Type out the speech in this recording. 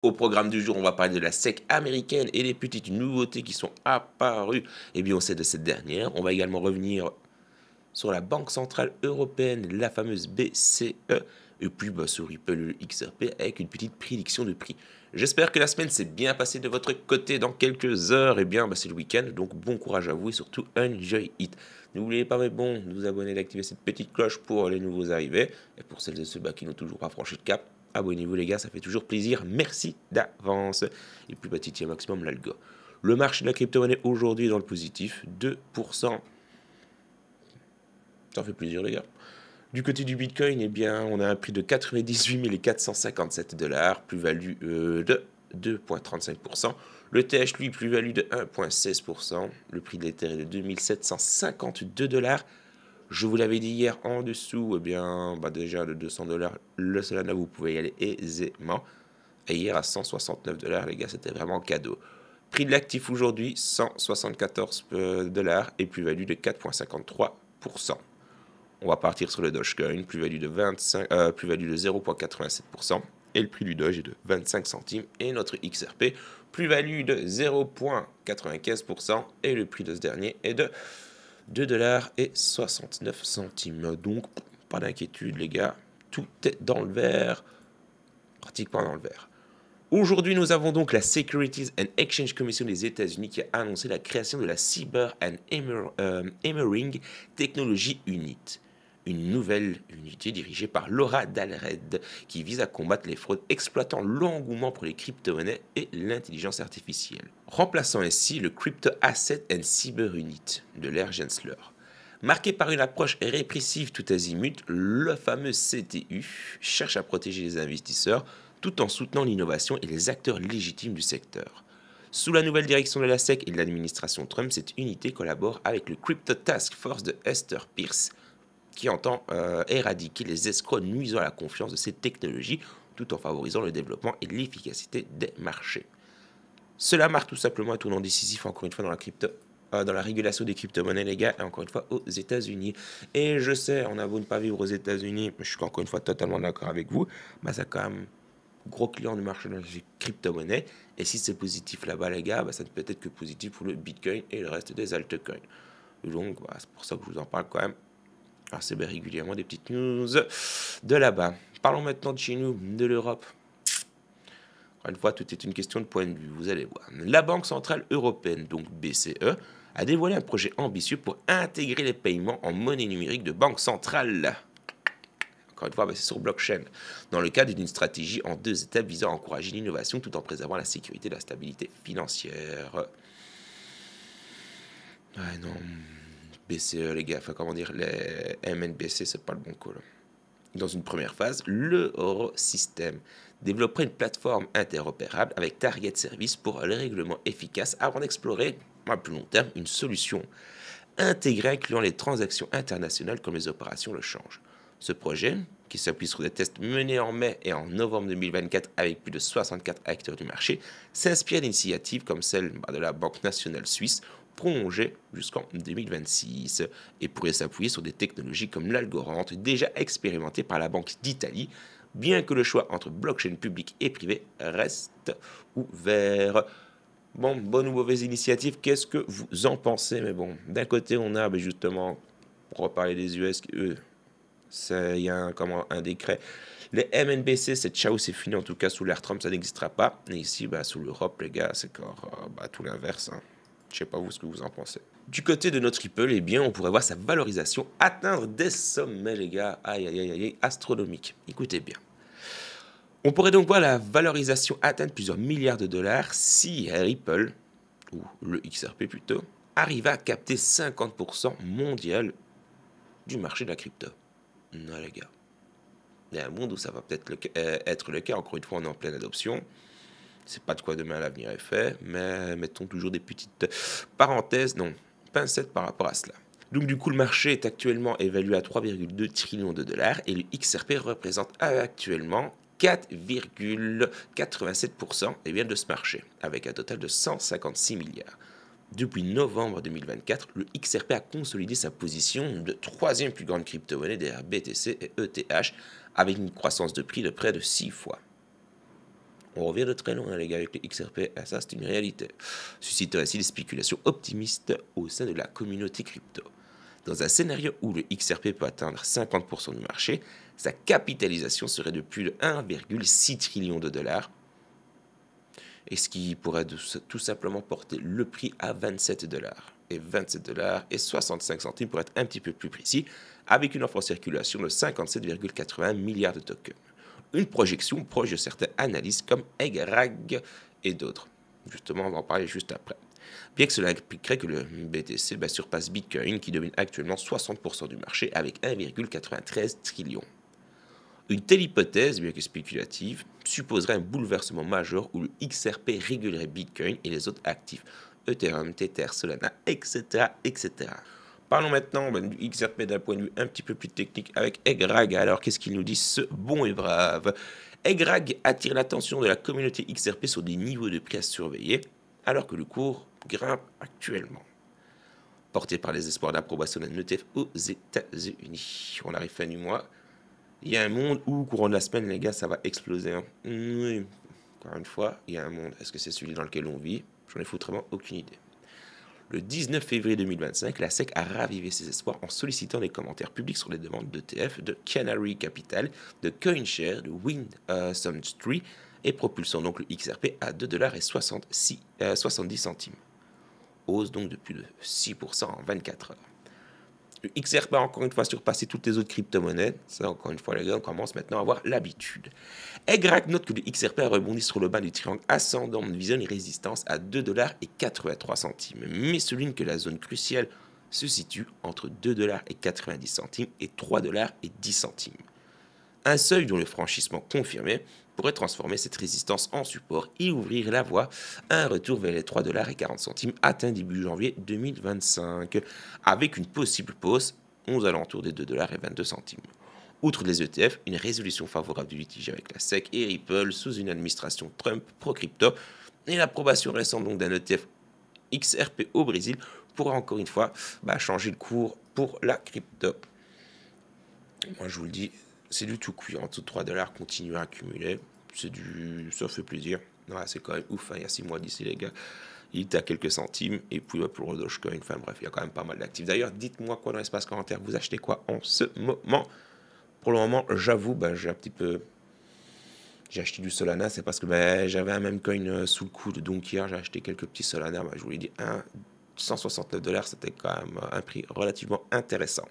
Au programme du jour, on va parler de la SEC américaine et les petites nouveautés qui sont apparues au sein de cette dernière. On va également revenir sur la Banque Centrale Européenne, la fameuse BCE, et puis sur Ripple le XRP avec une petite prédiction de prix. J'espère que la semaine s'est bien passée de votre côté dans quelques heures. C'est le week-end, donc bon courage à vous et surtout enjoy it. N'oubliez pas, mais bon, de vous abonner et d'activer cette petite cloche pour les nouveaux arrivés. Et pour celles et ceux qui n'ont toujours pas franchi le cap, abonnez-vous les gars, ça fait toujours plaisir. Merci d'avance. Et puis titier maximum l'algo. Le marché de la crypto-monnaie aujourd'hui est dans le positif, 2%. Ça fait plaisir les gars. Du côté du Bitcoin, on a un prix de 98 457 $, plus-value de 2,35%. Le TH, lui, plus-value de 1,16%. Le prix de l'Ether est de 2752 $. Je vous l'avais dit hier en dessous, déjà de 200 $, le Solana, vous pouvez y aller aisément. Et hier à 169 $, les gars, c'était vraiment cadeau. Prix de l'actif aujourd'hui, 174 $ et plus-value de 4,53%. On va partir sur le Dogecoin, plus-value de 0,87%. Et le prix du Doge est de 25 centimes. Et notre XRP, plus-value de 0,95%. Et le prix de ce dernier est de 2,69 $. Donc, pas d'inquiétude, les gars. Tout est dans le vert. Pratiquement dans le vert. Aujourd'hui, nous avons donc la Securities and Exchange Commission des États-Unis qui a annoncé la création de la Cyber and Emmering Technology Unit, une nouvelle unité dirigée par Laura Dalred qui vise à combattre les fraudes exploitant l'engouement pour les crypto-monnaies et l'intelligence artificielle, remplaçant ainsi le Crypto Asset and Cyber Unit de l'ère Gensler. Marqué par une approche répressive tout azimut, le fameux CTU cherche à protéger les investisseurs tout en soutenant l'innovation et les acteurs légitimes du secteur. Sous la nouvelle direction de la SEC et de l'administration Trump, cette unité collabore avec le Crypto Task Force de Hester Pierce, qui entend éradiquer les escrocs nuisant à la confiance de ces technologies, tout en favorisant le développement et l'efficacité des marchés. Cela marque tout simplement un tournant décisif, encore une fois, dans la régulation des crypto-monnaies, les gars, et encore une fois aux États-Unis. Et je sais, on a beau ne pas vivre aux États-Unis, mais je suis encore une fois totalement d'accord avec vous, ça quand même gros client du marché de la crypto-monnaie. Et si c'est positif là-bas, les gars, ça ne peut être que positif pour le Bitcoin et le reste des altcoins. Donc, c'est pour ça que je vous en parle quand même assez régulièrement des petites news de là-bas. Parlons maintenant de chez nous, de l'Europe. Encore une fois, tout est une question de point de vue, vous allez voir. La Banque Centrale Européenne, donc BCE, a dévoilé un projet ambitieux pour intégrer les paiements en monnaie numérique de banque centrale. Encore une fois, c'est sur blockchain, dans le cadre d'une stratégie en 2 étapes visant à encourager l'innovation tout en préservant la sécurité et la stabilité financière. Ah non, BCE, les gars, les MNBC, c'est pas le bon call. Dans une première phase, l'Eurosystème développerait une plateforme interopérable avec Target Service pour les règlements efficaces avant d'explorer, à plus long terme, une solution intégrée incluant les transactions internationales comme les opérations de change. Ce projet, qui s'appuie sur des tests menés en mai et en novembre 2024 avec plus de 64 acteurs du marché, s'inspire d'initiatives comme celle de la Banque nationale suisse, prolongée jusqu'en 2026, et pourrait s'appuyer sur des technologies comme l'Algorand, déjà expérimentée par la Banque d'Italie, bien que le choix entre blockchain public et privé reste ouvert. Bon, bonne ou mauvaise initiative, qu'est-ce que vous en pensez? Mais bon, d'un côté, on a justement, pour reparler des US, eux, il y a un décret. Les MNBC, c'est ciao, c'est fini. En tout cas, sous l'ère Trump, ça n'existera pas. Et ici, sous l'Europe, les gars, c'est tout l'inverse. Hein. Je sais pas vous ce que vous en pensez. Du côté de notre Ripple, on pourrait voir sa valorisation atteindre des sommets, les gars, astronomiques. Écoutez bien. On pourrait donc voir la valorisation atteindre plusieurs milliards de dollars si Ripple, ou le XRP plutôt, arrive à capter 50% mondial du marché de la crypto. Non, les gars. Il y a un monde où ça va peut-être être le cas. Encore une fois, on est en pleine adoption. C'est pas de quoi demain l'avenir est fait, mais mettons toujours des petites parenthèses, non, pincettes par rapport à cela. Donc du coup, le marché est actuellement évalué à 3,2 trillions de dollars et le XRP représente actuellement 4,87% de ce marché, avec un total de 156 milliards. Depuis novembre 2024, le XRP a consolidé sa position de troisième plus grande crypto-monnaie derrière BTC et ETH, avec une croissance de prix de près de 6 fois. On revient de très loin, les gars, avec les XRP. Ah, ça, c'est une réalité. Suscitant ainsi des spéculations optimistes au sein de la communauté crypto. Dans un scénario où le XRP peut atteindre 50% du marché, sa capitalisation serait de plus de 1,6 trillion de dollars, et ce qui pourrait tout simplement porter le prix à 27 dollars. Et 27 dollars et 65 centimes pour être un petit peu plus précis, avec une offre en circulation de 57,80 milliards de tokens. Une projection proche de certains analystes comme Egrag et d'autres. Justement, on va en parler juste après. Bien que cela impliquerait que le BTC surpasse Bitcoin, qui domine actuellement 60% du marché avec 1,93 trillion. Une telle hypothèse, bien que spéculative, supposerait un bouleversement majeur où le XRP régulerait Bitcoin et les autres actifs, Ethereum, Tether, Solana, etc. etc. Parlons maintenant du XRP d'un point de vue un petit peu plus technique avec Egrag. Alors, qu'est-ce qu'il nous dit, ce bon et brave? Egrag attire l'attention de la communauté XRP sur des niveaux de prix à surveiller, alors que le cours grimpe actuellement. Porté par les espoirs d'approbation d'un ETF aux États-Unis. On arrive fin du mois. Il y a un monde où, courant de la semaine, les gars, ça va exploser. Hein. Oui, encore une fois, il y a un monde. Est-ce que c'est celui dans lequel on vit? J'en ai foutrement aucune idée. Le 19 février 2025, la SEC a ravivé ses espoirs en sollicitant des commentaires publics sur les demandes d'ETF de Canary Capital, de CoinShare, de WinSum3 et propulsant donc le XRP à 2,70 $. Hausse donc de plus de 6% en 24 heures. Le XRP a encore une fois surpassé toutes les autres crypto-monnaies. Ça, encore une fois, les gars, on commence maintenant à avoir l'habitude. Egrag note que le XRP a rebondi sur le bas du triangle ascendant de vision et résistance à 2,83 $, mais souligne que la zone cruciale se situe entre 2,90 $ et 3,10 $. Un seuil dont le franchissement confirmé pourrait transformer cette résistance en support et ouvrir la voie à un retour vers les 3,40 $ atteint début janvier 2025, avec une possible pause aux alentours des 2,22 $. Outre les ETF, une résolution favorable du litige avec la SEC et Ripple sous une administration Trump pro-crypto et l'approbation récente donc d'un ETF XRP au Brésil pourrait encore une fois changer le cours pour la crypto. Moi je vous le dis, c'est du tout cuit. En dessous de 3 $, continuer à accumuler. Ça fait plaisir. Ouais, c'est quand même ouf. Hein. Il y a 6 mois d'ici, les gars. Il était à quelques centimes. Et puis, pour le Dogecoin, enfin bref, il y a quand même pas mal d'actifs. D'ailleurs, dites-moi quoi dans l'espace commentaire. Vous achetez quoi en ce moment? Pour le moment, j'avoue, j'ai un petit peu. J'ai acheté du Solana. C'est parce que j'avais un même coin sous le coude. Donc, hier, j'ai acheté quelques petits Solana. Je vous l'ai dit, 169 $, c'était quand même un prix relativement intéressant.